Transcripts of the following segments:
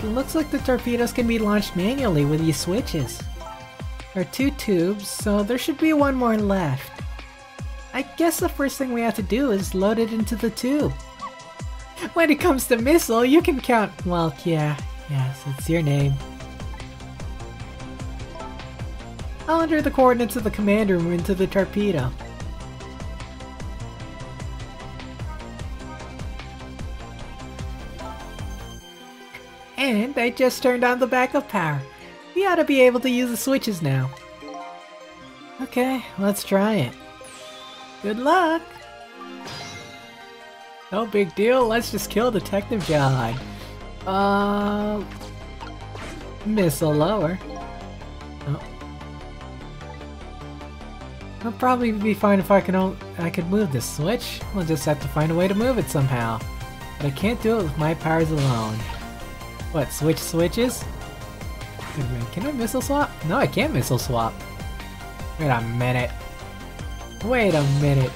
it looks like the torpedoes can be launched manually with these switches. There are 2 tubes, so there should be 1 more left. I guess the first thing we have to do is load it into the tube. When it comes to missile, you can count— well, yes, it's your name. I'll enter the coordinates of the command room into the torpedo. And I just turned on the backup power. We ought to be able to use the switches now. Okay, let's try it. Good luck! No big deal, let's just kill Detective Jowd. Missile lower. Oh. It'll probably be fine if I could move this switch. We'll just have to find a way to move it somehow. But I can't do it with my powers alone. What, switch switches? Wait a minute, can I missile swap? No, I can't missile swap. Wait a minute. Wait a minute.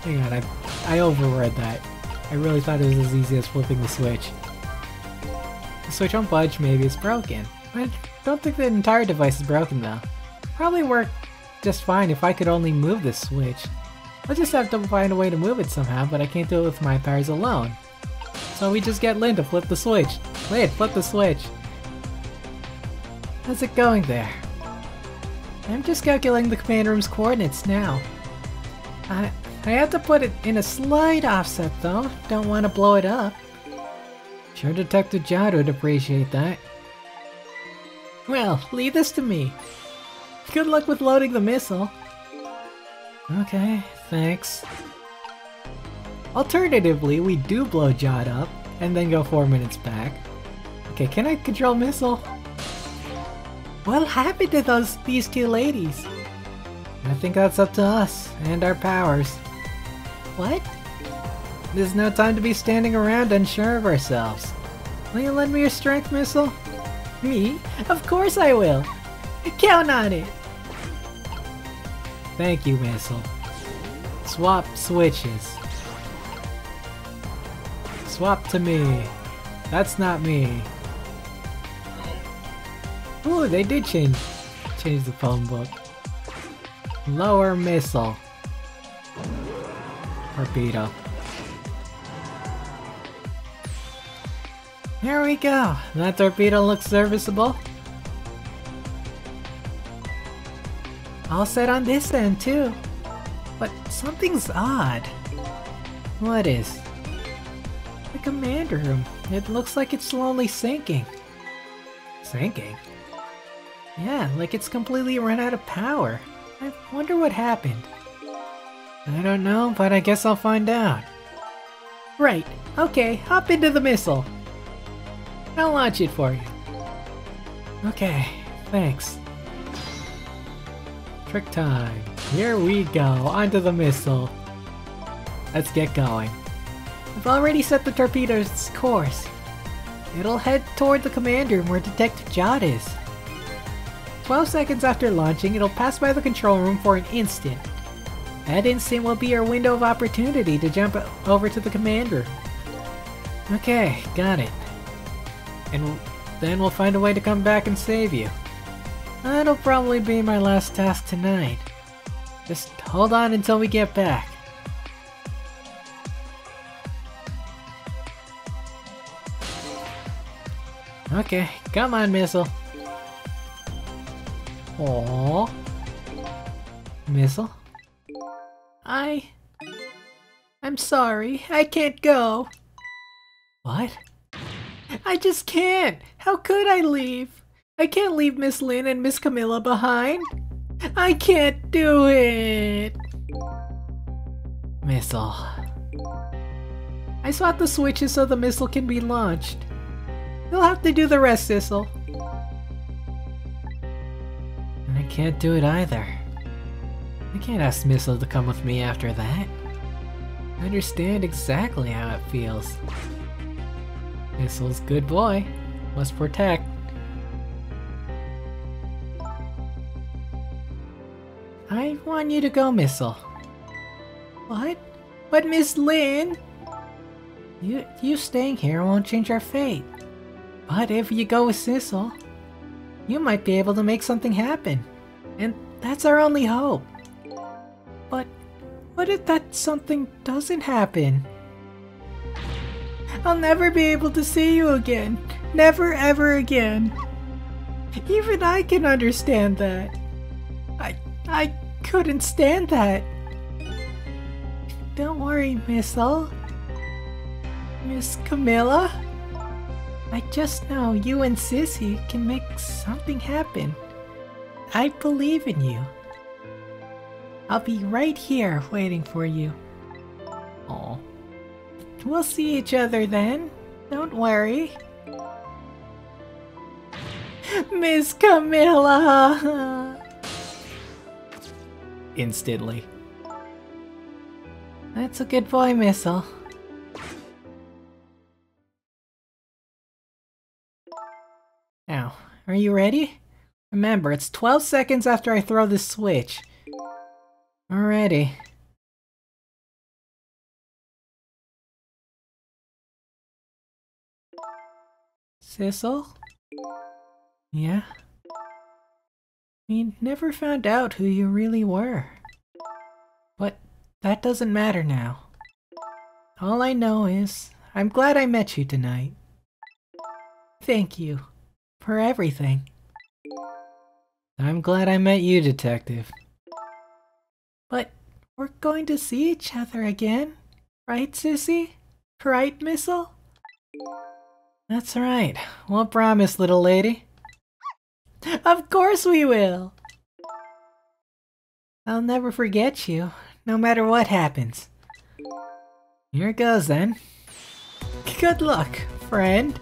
Hang on, I overread that. I really thought it was as easy as flipping the switch. The switch won't budge, maybe it's broken. I don't think the entire device is broken though. Probably work just fine if I could only move this switch. I'll just have to find a way to move it somehow, but I can't do it with my powers alone. So we just get Lynn to flip the switch. Lynn, flip the switch. How's it going there? I'm just calculating the command room's coordinates now. I have to put it in a slight offset though. Don't want to blow it up. Sure Detective Jowd would appreciate that. Well, leave this to me. Good luck with loading the missile. Okay, thanks. Alternatively, we do blow Jowd up, and then go 4 minutes back. Okay, can I control missile? What happened to these 2 ladies? I think that's up to us, and our powers. What? There's no time to be standing around unsure of ourselves. Will you lend me your strength missile? Me? Of course I will! Count on it! Thank you, missile. Swap switches. Swap to me. That's not me. Ooh, they did change the phone book. Lower missile. Torpedo. There we go. That torpedo looks serviceable. All set on this end too. But something's odd. What is? The command room. It looks like it's slowly sinking. Sinking? Yeah, like it's completely run out of power. I wonder what happened. I don't know, but I guess I'll find out. Right, okay, hop into the missile. I'll launch it for you. Okay, thanks. Trick time. Here we go, onto the missile. Let's get going. I've already set the torpedo's course. It'll head toward the command room where Detective Jowd is. 12 seconds after launching, it'll pass by the control room for an instant. That instant will be your window of opportunity to jump over to the command room. Okay, got it. And then we'll find a way to come back and save you. That'll probably be my last task tonight. Just hold on until we get back. Okay, come on, missile. Aww. Missile? I'm sorry, I can't go. What? I just can't! How could I leave? I can't leave Miss Lynn and Miss Camilla behind. I can't do it! Missile. I swapped the switches so the missile can be launched. You'll have to do the rest, Sissel. I can't do it either. I can't ask Missile to come with me after that. I understand exactly how it feels. Missile's good boy. Must protect. I want you to go, Missile. What? But Miss Lynn? You staying here won't change our fate. But if you go with Sissel, you might be able to make something happen. And that's our only hope. But what if that something doesn't happen? I'll never be able to see you again. Never ever again. Even I can understand that. I couldn't stand that. Don't worry, Missile. Miss Camilla. I just know you and Sissy can make something happen. I believe in you. I'll be right here waiting for you. Oh. We'll see each other then. Don't worry. Miss Camilla! Instantly. That's a good boy, Missile. Now, are you ready? Remember, it's 12 seconds after I throw this switch. Alrighty. Sissel? Yeah? We never found out who you really were. But that doesn't matter now. All I know is, I'm glad I met you tonight. Thank you. For everything. I'm glad I met you, Detective. But we're going to see each other again, right, Sissy? Right, Missile? That's right. We'll promise, little lady. Of course we will! I'll never forget you, no matter what happens. Here goes then. Good luck, friend.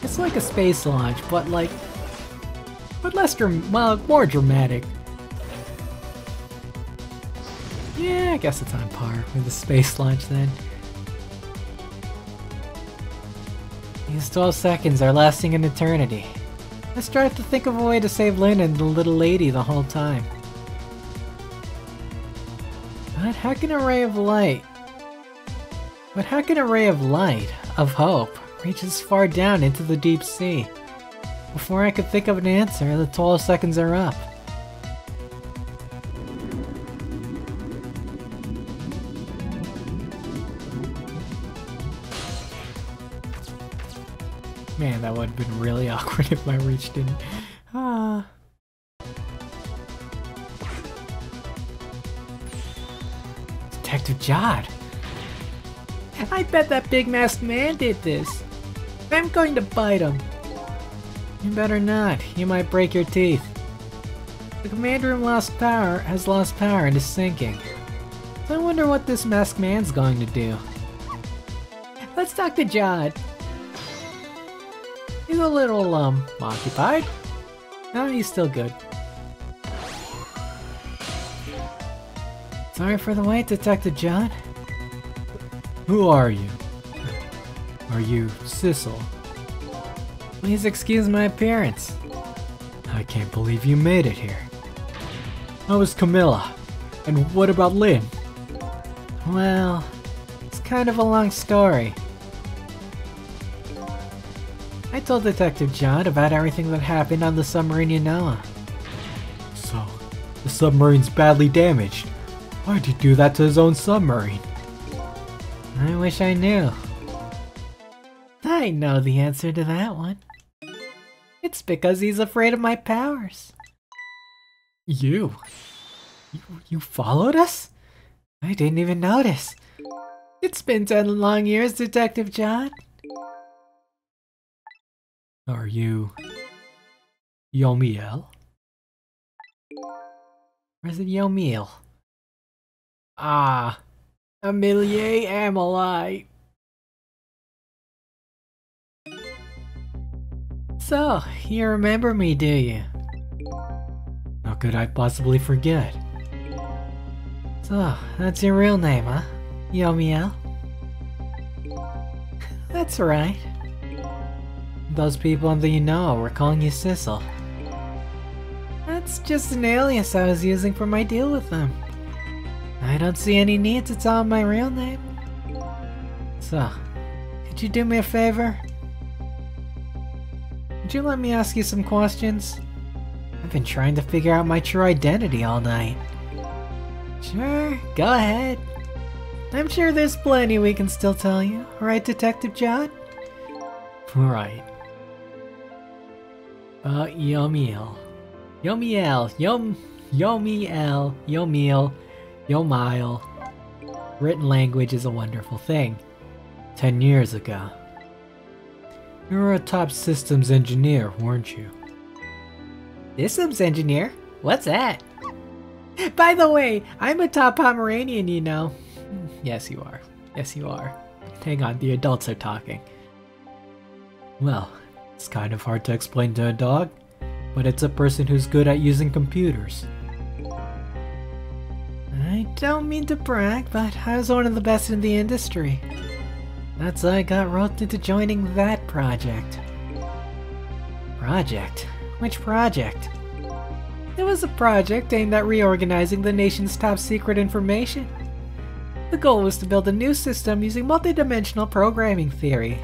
It's like a space launch, but less more dramatic. Yeah, I guess it's on par with the space launch then. These 12 seconds are lasting an eternity. Let's try to think of a way to save Lynn and the little lady the whole time. But how can a ray of light, of hope, reach as far down into the deep sea? Before I could think of an answer, the 12 seconds are up. Man, that would have been really awkward if my reach didn't. Detective Jowd! I bet that big masked man did this. I'm going to bite him. You better not. You might break your teeth. The command room has lost power and is sinking. I wonder what this masked man's going to do. Let's talk to Jowd. He's a little, occupied. No, he's still good. Sorry for the wait, Detective Jowd. Who are you? Are you Sissel? Please excuse my appearance. I can't believe you made it here. How is Camilla? And what about Lynn? Well, it's kind of a long story. I told Detective Jowd about everything that happened on the submarine Yanoa. So, the submarine's badly damaged. Why'd he do that to his own submarine? I wish I knew. I know the answer to that one. It's because he's afraid of my powers. You followed us? I didn't even notice. It's been 10 long years, Detective Jowd. Are you Yomiel? Or is it Yomiel? Ah, Amelie Amelie. So, you remember me, do you? How could I possibly forget? So, that's your real name, huh? Yomiel? That's right. Those people on the Yanoa were calling you Sissel. That's just an alias I was using for my deal with them. I don't see any need to tell them my real name. So, could you do me a favor? Would you let me ask you some questions? I've been trying to figure out my true identity all night. Sure, go ahead. I'm sure there's plenty we can still tell you, right, Detective Jowd? Right. Yomiel. Yomile. Written language is a wonderful thing. 10 years ago. You were a top systems engineer, weren't you? Systems engineer? What's that? By the way, I'm a top Pomeranian, you know. Yes, you are. Yes, you are. Hang on, the adults are talking. Well, it's kind of hard to explain to a dog, but it's a person who's good at using computers. I don't mean to brag, but I was one of the best in the industry. That's why I got roped into joining that project. Project? Which project? It was a project aimed at reorganizing the nation's top secret information. The goal was to build a new system using multidimensional programming theory.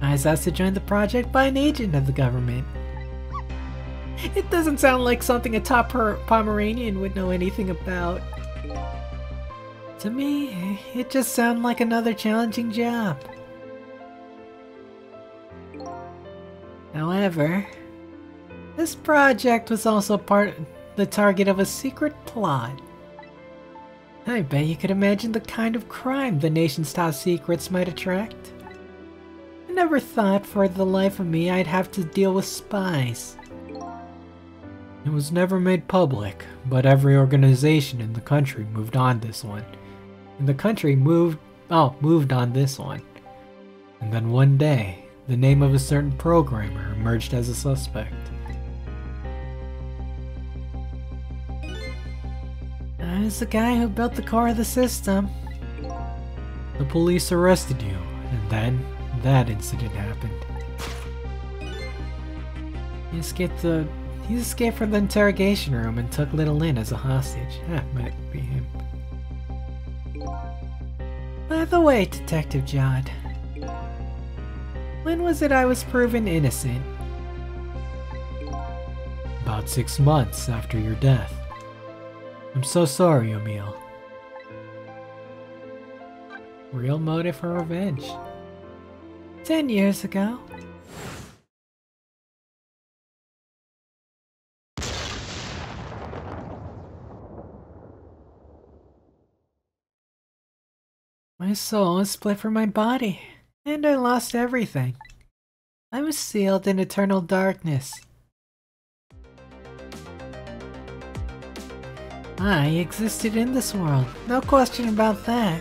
I was asked to join the project by an agent of the government. It doesn't sound like something a top Pomeranian would know anything about. To me, it just sounded like another challenging job. However, this project was also the target of a secret plot. I bet you could imagine the kind of crime the nation's top secrets might attract. I never thought for the life of me I'd have to deal with spies. It was never made public, but every organization in the country moved on this one. Moved on this one. And then one day, the name of a certain programmer emerged as a suspect. I was the guy who built the core of the system. The police arrested you, and then that incident happened. He escaped from the interrogation room and took Little Lynn as a hostage. Might be him. By the way, Detective Jowd, when was it I was proven innocent? About 6 months after your death. I'm so sorry, Emil. Real motive for revenge. 10 years ago. My soul was split from my body, and I lost everything. I was sealed in eternal darkness. I existed in this world, no question about that.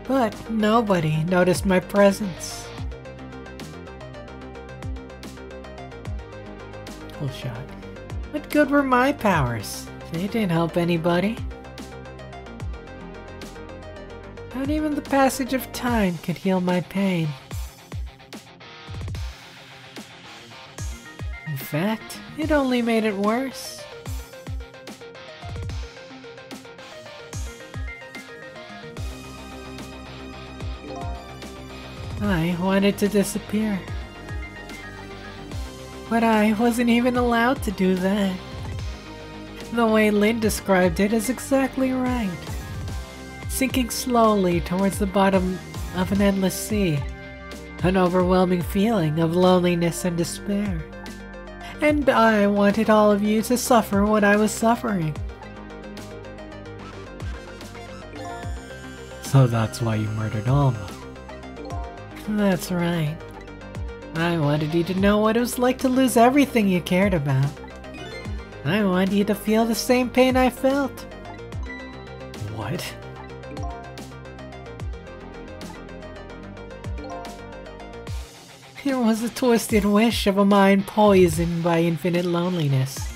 But nobody noticed my presence. Cool shot. What good were my powers? They didn't help anybody. Not even the passage of time could heal my pain. In fact, it only made it worse. I wanted to disappear. But I wasn't even allowed to do that. The way Lynn described it is exactly right. Sinking slowly towards the bottom of an endless sea. An overwhelming feeling of loneliness and despair. And I wanted all of you to suffer what I was suffering. So that's why you murdered Alma. That's right. I wanted you to know what it was like to lose everything you cared about. I wanted you to feel the same pain I felt. What? It was a twisted wish of a mind poisoned by infinite loneliness.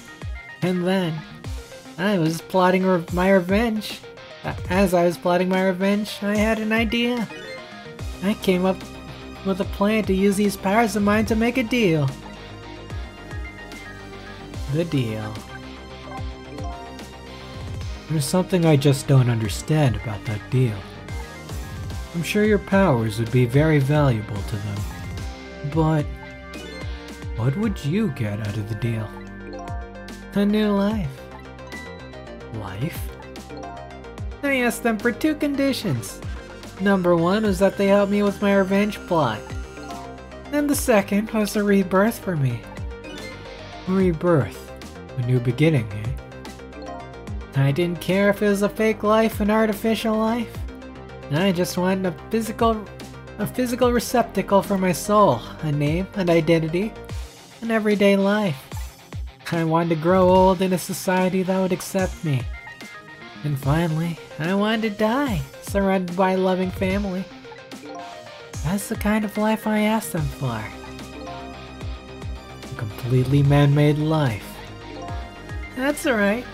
And then, I was plotting my revenge. As I was plotting my revenge, I had an idea. I came up with a plan to use these powers of mine to make a deal. the deal. There's something I just don't understand about that deal. I'm sure your powers would be very valuable to them. But what would you get out of the deal? A new life. Life? I asked them for 2 conditions. Number 1 was that they help me with my revenge plot. And the second was a rebirth for me. Rebirth? A new beginning, eh? I didn't care if it was a fake life, an artificial life. I just wanted a physical receptacle for my soul, a name, an identity, an everyday life. I wanted to grow old in a society that would accept me. And finally, I wanted to die, surrounded by a loving family. That's the kind of life I asked them for. A completely man-made life. That's alright.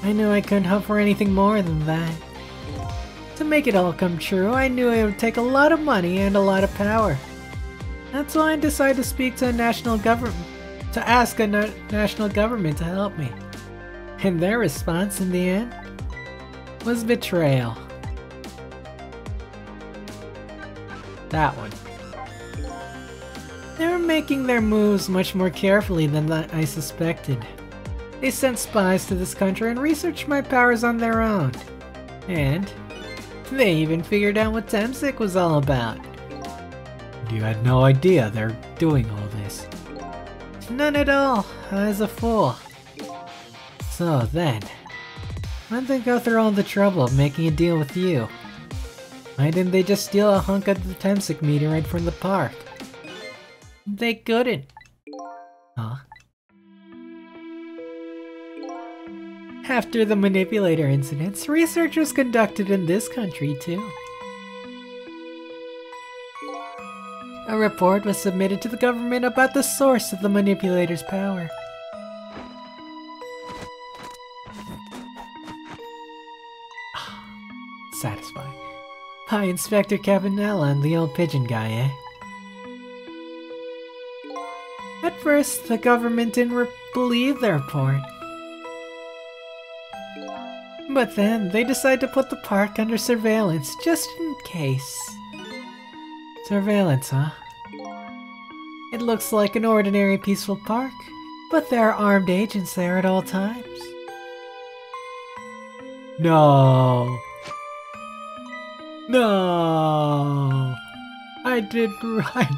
I knew I couldn't hope for anything more than that. To make it all come true, I knew it would take a lot of money and a lot of power. That's why I decided to speak to a national government, to ask a national government to help me. And their response in the end was betrayal. That one. They were making their moves much more carefully than I suspected. They sent spies to this country and researched my powers on their own. And they even figured out what Temsic was all about. You had no idea they're doing all this. None at all. I was a fool. So then, why'd they go through all the trouble of making a deal with you? Why didn't they just steal a hunk of the Temsic meteorite from the park? They couldn't. Huh? After the manipulator incidents, research was conducted in this country too. A report was submitted to the government about the source of the manipulator's power. Satisfying. Hi, Inspector Cabanella and the old pigeon guy, eh? At first, the government didn't believe the report. But then, they decided to put the park under surveillance, just in case. Surveillance, huh? It looks like an ordinary peaceful park, but there are armed agents there at all times. No! No! I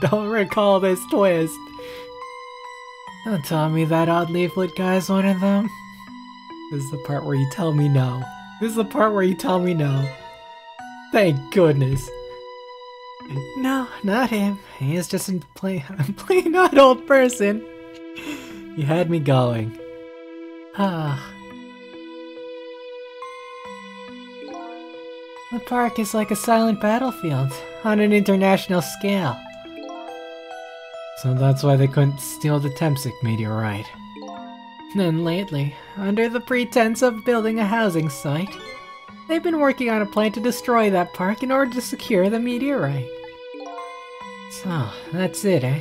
don't recall this twist. Don't tell me that odd leaflet guy is one of them. This is the part where you tell me no. This is the part where you tell me no. Thank goodness. No, not him. He is just a plain not old person. You had me going. Ah. The park is like a silent battlefield on an international scale. So that's why they couldn't steal the Temsic meteorite. Then lately, under the pretense of building a housing site, they've been working on a plan to destroy that park in order to secure the meteorite. So, that's it, eh?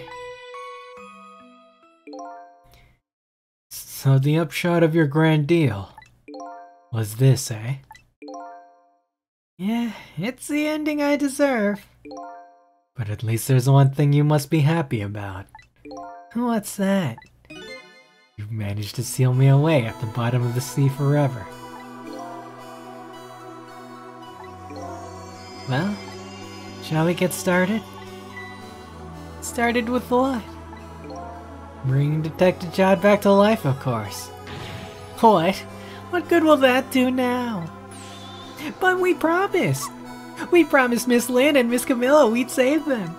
So the upshot of your grand deal was this, eh? Yeah, it's the ending I deserve. But at least there's one thing you must be happy about. What's that? You've managed to seal me away at the bottom of the sea forever. Well, shall we get started? Started with what? Bringing Detective Jowd back to life, of course. What? What good will that do now? But we promised! We promised Miss Lynn and Miss Camilla we'd save them!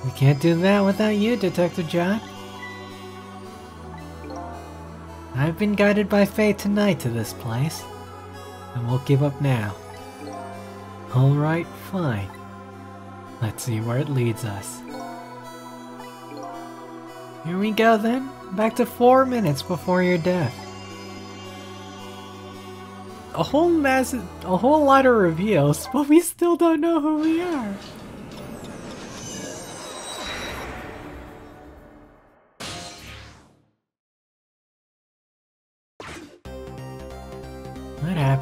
We can't do that without you, Detective Jowd. I've been guided by fate tonight to this place. I won't give up now. Alright, fine. Let's see where it leads us. Here we go then, back to 4 minutes before your death. A whole lot of reveals, but we still don't know who we are.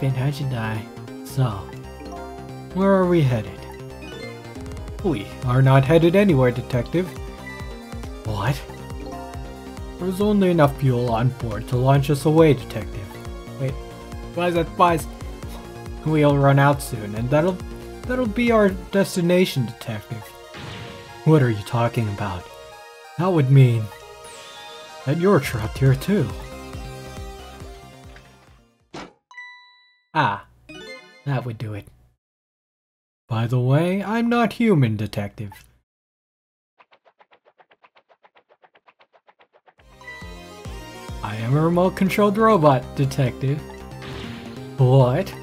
happened, how should I? So, where are we headed? We are not headed anywhere, Detective. What? There's only enough fuel on board to launch us away, Detective. Wait, why? We'll run out soon, and that'll be our destination, Detective. What are you talking about? That would mean that you're trapped here too. Ah, that would do it. By the way, I'm not human, Detective. I am a remote-controlled robot, Detective. What?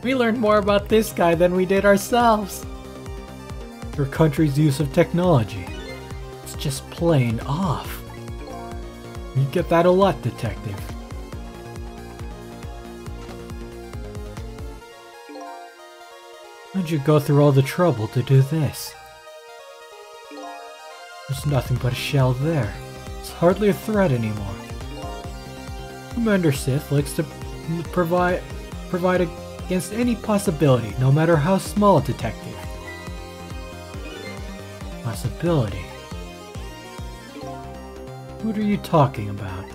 We learned more about this guy than we did ourselves. Your country's use of technology. It's just plain off. You get that a lot, Detective. Why'd you go through all the trouble to do this? There's nothing but a shell there. It's hardly a threat anymore. Commander Sith likes to provide against any possibility, no matter how small, Detective. Possibility? What are you talking about?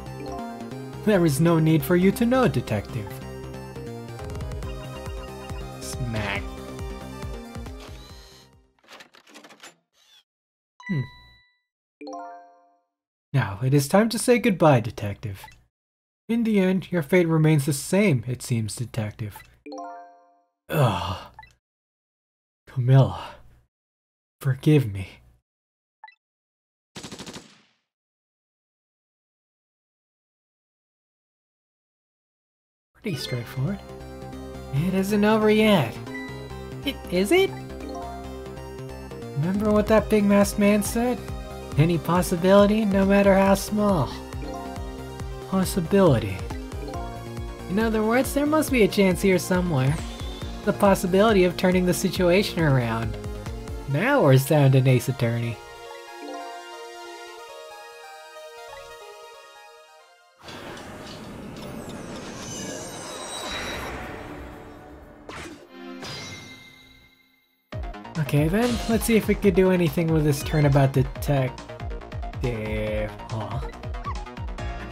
There is no need for you to know, Detective. Smack. Now, it is time to say goodbye, Detective. In the end, your fate remains the same, it seems, Detective. Ugh. Camilla. Forgive me. Pretty straightforward. It isn't over yet. Is it? Remember what that big masked man said? Any possibility, no matter how small. Possibility. In other words, there must be a chance here somewhere. The possibility of turning the situation around. Now we're sounding Ace Attorney. Okay then, let's see if we could do anything with this turnabout detective. Huh?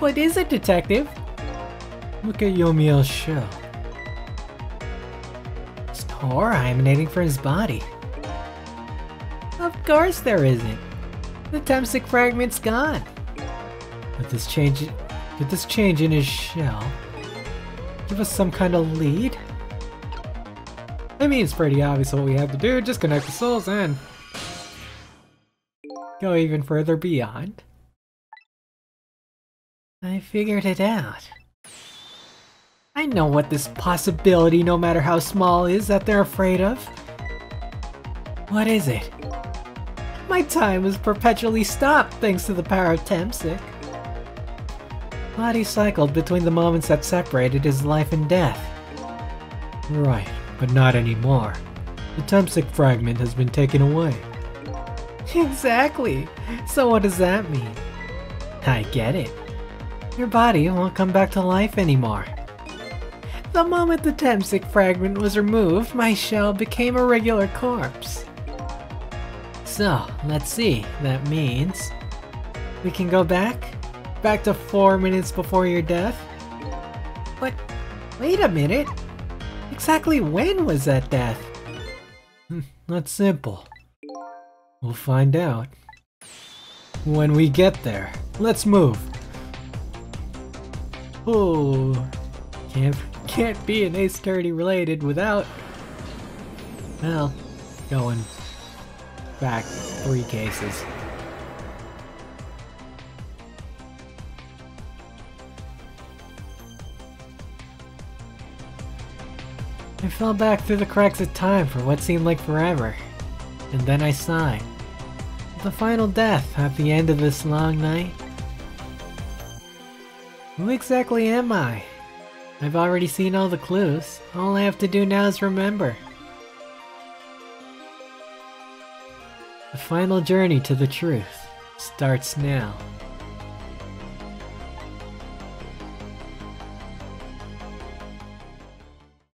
What is it, Detective? Look at Yomiel's shell. There's no aura emanating from his body. Of course there isn't. The Temsic fragment's gone. Could this change in his shell give us some kind of lead? I mean, it's pretty obvious what we have to do. Just connect the souls and go even further beyond. I figured it out. I know what this possibility, no matter how small, is that they're afraid of. What is it? My time was perpetually stopped thanks to the power of Temsic. Body cycled between the moments that separated his life and death. Right, but not anymore. The Temsic fragment has been taken away. Exactly! So what does that mean? I get it. Your body won't come back to life anymore. The moment the Temsic fragment was removed, my shell became a regular corpse. So, let's see. That means we can go back? Back to 4 minutes before your death? But, wait a minute. Exactly when was that death? That's simple. We'll find out when we get there. Let's move. Oh, can't be an Ace Attorney related without, well, going back 3 cases. I fell back through the cracks of time for what seemed like forever, and then I sighed. The final death at the end of this long night. Who exactly am I? I've already seen all the clues. All I have to do now is remember. The final journey to the truth starts now.